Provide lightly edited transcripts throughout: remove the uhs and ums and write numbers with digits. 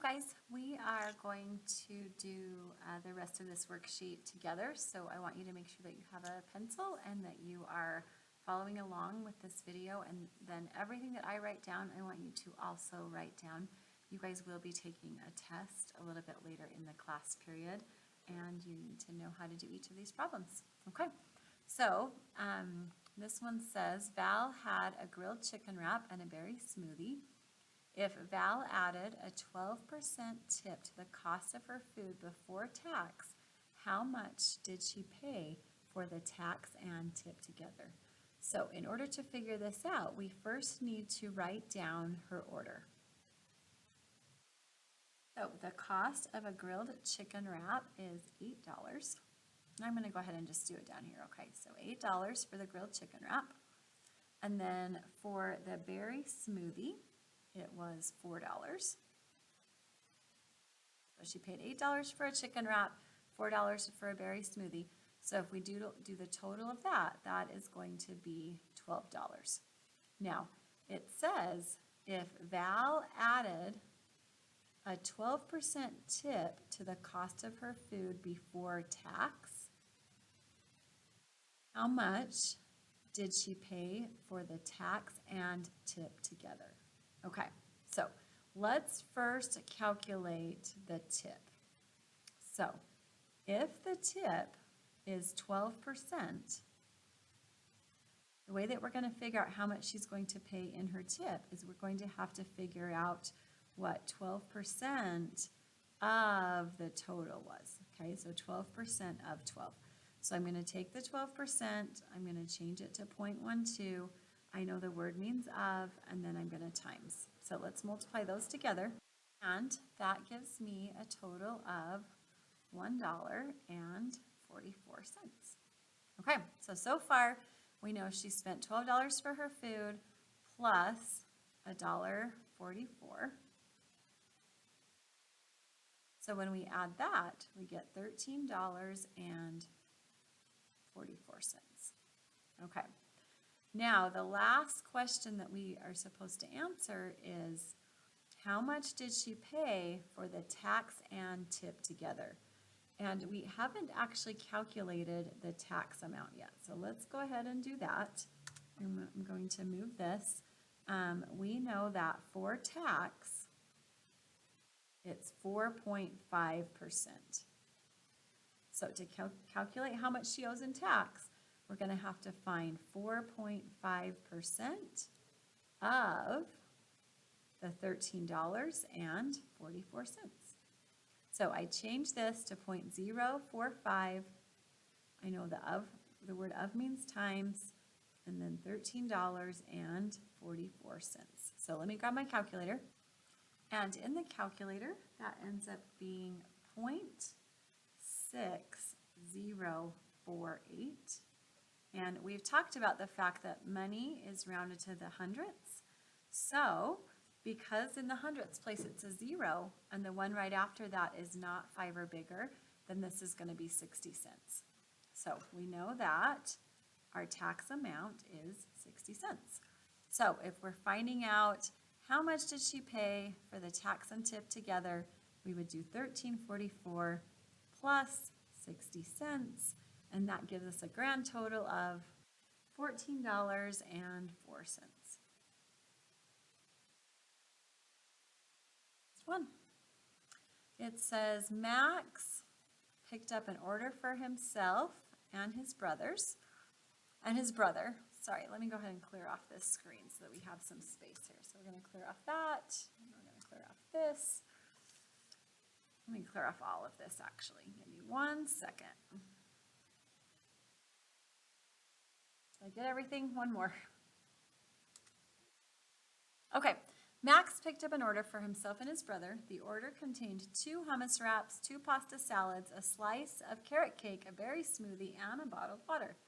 guys, we are going to do the rest of this worksheet together. So I want you to make sure that you have a pencil and that you are following along with this video. And then everything that I write down, I want you to also write down. You guys will be taking a test a little bit later in the class period, and you need to know how to do each of these problems. Okay, so this one says Val had a grilled chicken wrap and a berry smoothie. If Val added a 12% tip to the cost of her food before tax, how much did she pay for the tax and tip together? So in order to figure this out, we first need to write down her order. So the cost of a grilled chicken wrap is $8. I'm going to go ahead and just do it down here. Okay, so $8 for the grilled chicken wrap. And then for the berry smoothie, it was $4. So she paid $8 for a chicken wrap, $4 for a berry smoothie. So if we do the total of that, that is going to be $12. Now, it says if Val added a 12% tip to the cost of her food before tax, how much did she pay for the tax and tip together? Okay, so let's first calculate the tip. So if the tip is 12%, the way that we're going to figure out how much she's going to pay in her tip is we're going to have to figure out what 12% of the total was. Okay, so 12% of 12. So I'm going to take the 12%, I'm going to change it to 0.12. I know the word means of, and then I'm going to times. So let's multiply those together, and that gives me a total of $1.44. Okay, so far we know she spent $12 for her food plus $1.44. So when we add that, we get $13.44. Okay. Now, the last question that we are supposed to answer is, how much did she pay for the tax and tip together? And we haven't actually calculated the tax amount yet. So let's go ahead and do that. I'm going to move this. We know that for tax, it's 4.5%. So to calculate how much she owes in tax, we're going to have to find 4.5% of the $13.44. So I change this to 0.045. I know the word of means times, and then $13.44. So let me grab my calculator. And in the calculator, that ends up being 0.6048. And we've talked about the fact that money is rounded to the hundredths. So because in the hundredths place it's a 0, and the one right after that is not 5 or bigger, then this is going to be 60 cents. So we know that our tax amount is 60 cents. So if we're finding out how much did she pay for the tax and tip together, we would do $13.44 plus 60 cents, and that gives us a grand total of $14.04. One. It says Max picked up an order for himself and his brothers, sorry, let me go ahead and clear off this screen so that we have some space here. So we're going to clear off that, and we're going to clear off this. Let me clear off all of this actually. Give me 1 second. Did I get everything? One more. Okay. Max picked up an order for himself and his brother. The order contained 2 hummus wraps, 2 pasta salads, a slice of carrot cake, a berry smoothie, and a bottled water.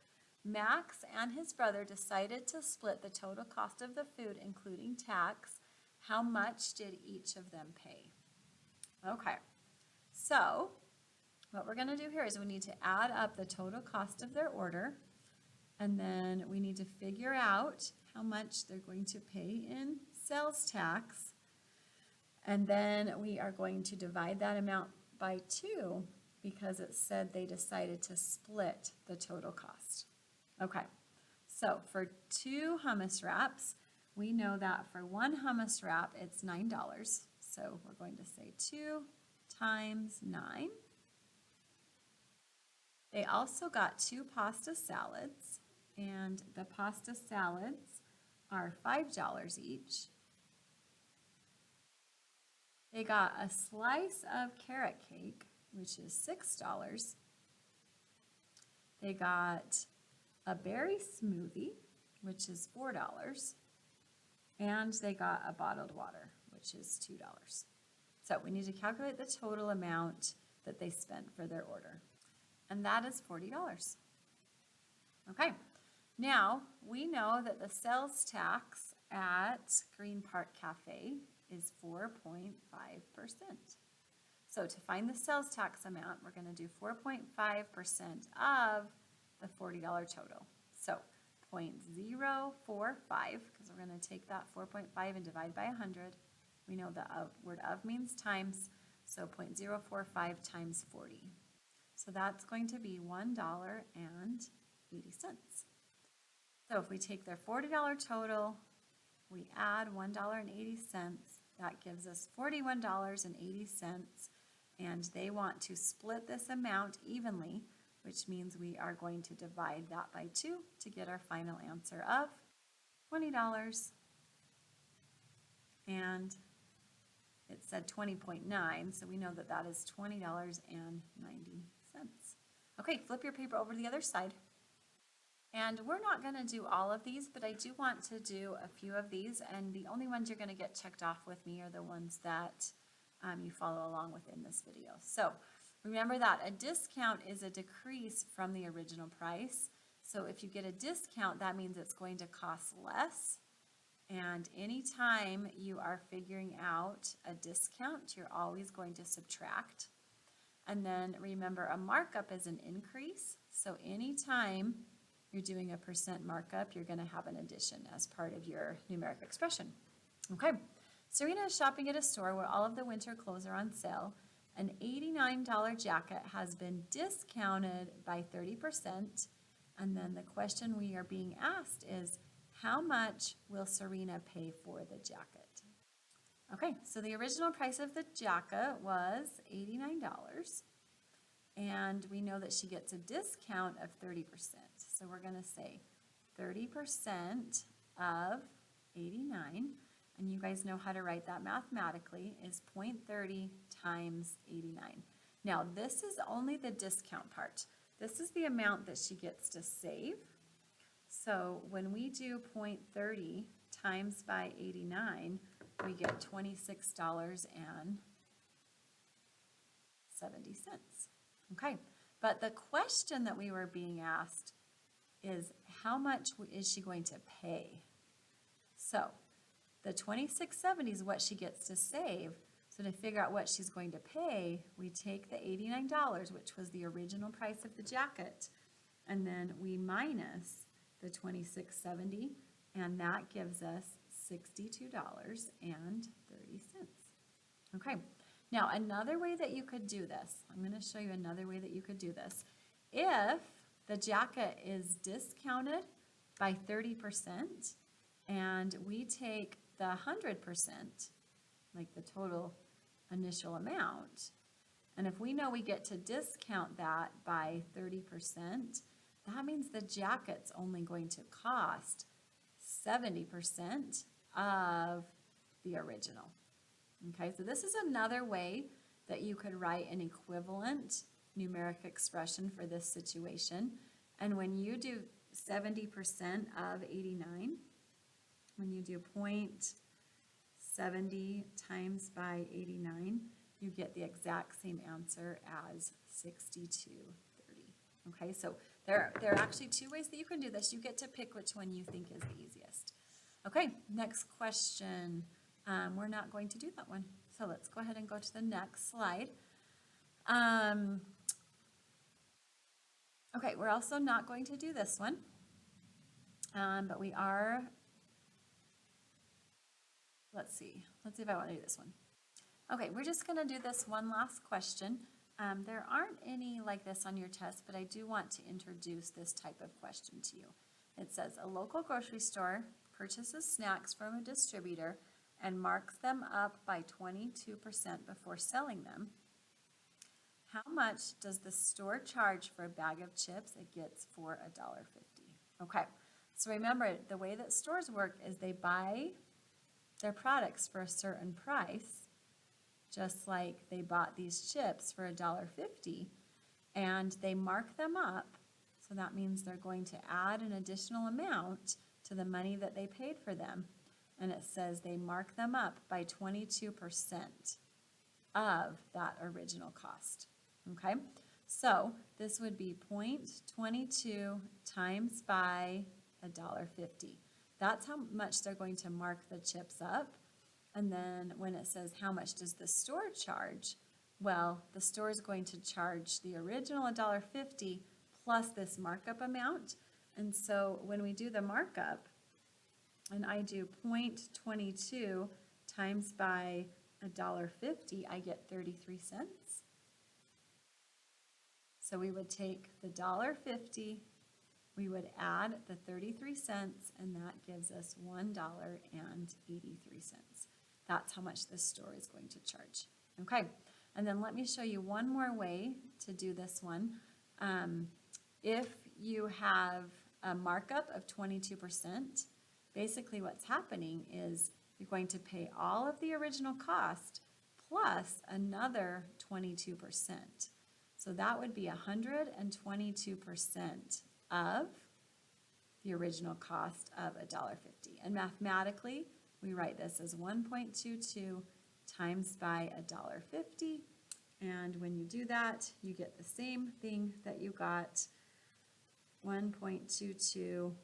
Max and his brother decided to split the total cost of the food, including tax. How much did each of them pay? Okay, so what we're going to do here is we need to add up the total cost of their order, and then we need to figure out how much they're going to pay in sales tax, And then we are going to divide that amount by 2 because it said they decided to split the total cost. Okay, so for 2 hummus wraps, we know that for 1 hummus wrap, it's $9. So we're going to say 2 times 9. They also got 2 pasta salads, and the pasta salads are $5 each. They got a slice of carrot cake, which is $6. They got a berry smoothie, which is $4. And they got a bottled water, which is $2. So we need to calculate the total amount that they spent for their order. And that is $40. Okay, now we know that the sales tax at Green Park Cafe is 4.5%. So to find the sales tax amount, we're going to do 4.5% of the $40 total. So 0.045, because we're going to take that 4.5 and divide by 100. We know the word of means times, so 0.045 times 40. So that's going to be $1.80. So if we take their $40 total, we add $1.80, that gives us $41.80, and they want to split this amount evenly, which means we are going to divide that by 2 to get our final answer of $20. And it said 20.9, so we know that that is $20.90. Okay, flip your paper over to the other side. And we're not going to do all of these, but I do want to do a few of these, and the only ones you're going to get checked off with me are the ones that you follow along with in this video. So remember that a discount is a decrease from the original price. So if you get a discount, that means it's going to cost less. And anytime you are figuring out a discount, you're always going to subtract. And then remember, a markup is an increase. So anytime you're doing a percent markup, you're going to have an addition as part of your numeric expression. Okay, Serena is shopping at a store where all of the winter clothes are on sale. An $89 jacket has been discounted by 30%. And then the question we are being asked is, how much will Serena pay for the jacket? Okay, so the original price of the jacket was $89. And we know that she gets a discount of 30%. So we're going to say 30% of 89. And you guys know how to write that mathematically, is 0.30 times 89. Now, this is only the discount part. This is the amount that she gets to save. So when we do 0.30 times by 89, we get $26.70. Okay, but the question that we were being asked is, how much is she going to pay? So the $26.70 is what she gets to save. So to figure out what she's going to pay, we take the $89, which was the original price of the jacket, and then we minus the $26.70, and that gives us $62.30. Okay, now another way that you could do this, I'm going to show you another way that you could do this. If the jacket is discounted by 30% and we take the 100%, like the total initial amount, and if we know we get to discount that by 30%, that means the jacket's only going to cost 70% of the original. Okay, so this is another way that you could write an equivalent numeric expression for this situation. And when you do 70% of 89, when you do 0.70 times by 89, you get the exact same answer as 6230. Okay, so there are actually 2 ways that you can do this. You get to pick which one you think is the easiest. Okay, next question. We're not going to do that one. So let's go ahead and go to the next slide. Okay, we're also not going to do this one, but we are, let's see if I want to do this one. Okay, we're just gonna do this one last question. There aren't any like this on your test, but I do want to introduce this type of question to you. It says, a local grocery store purchases snacks from a distributor and marks them up by 22% before selling them. How much does the store charge for a bag of chips it gets for $1.50? Okay, so remember, the way that stores work is they buy their products for a certain price, just like they bought these chips for $1.50, and they mark them up. So that means they're going to add an additional amount to the money that they paid for them. And it says they mark them up by 22% of that original cost. Okay, so this would be 0.22 times by $1.50. That's how much they're going to mark the chips up. And then when it says how much does the store charge, well, the store is going to charge the original $1.50 plus this markup amount. And so when we do the markup, and I do 0.22 times by $1.50, I get 33 cents. So we would take the $1.50, we would add the 33 cents, and that gives us $1.83. That's how much this store is going to charge. Okay, and then let me show you one more way to do this one. If you have a markup of 22%, basically what's happening is you're going to pay all of the original cost plus another 22%. So that would be 122% of the original cost of $1.50. And mathematically, we write this as 1.22 times by $1.50. And when you do that, you get the same thing that you got, 1.22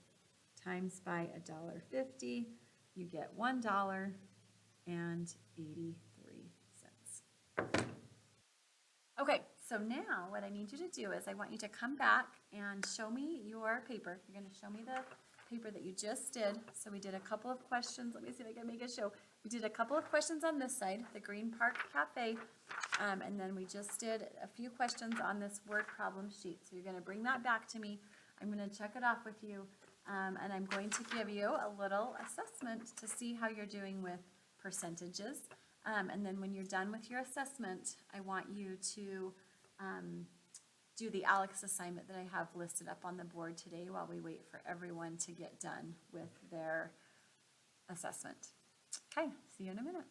times by $1.50. You get $1.83. Okay, so now what I need you to do is I want you to come back and show me your paper. You're going to show me the paper that you just did. So we did a couple of questions. Let me see if I can make a show. We did a couple of questions on this side, the Green Park Cafe, and then we just did a few questions on this word problem sheet. So you're going to bring that back to me. I'm going to check it off with you, and I'm going to give you a little assessment to see how you're doing with percentages. And then when you're done with your assessment, I want you to do the ALEKS assignment that I have listed up on the board today while we wait for everyone to get done with their assessment. Okay, see you in a minute.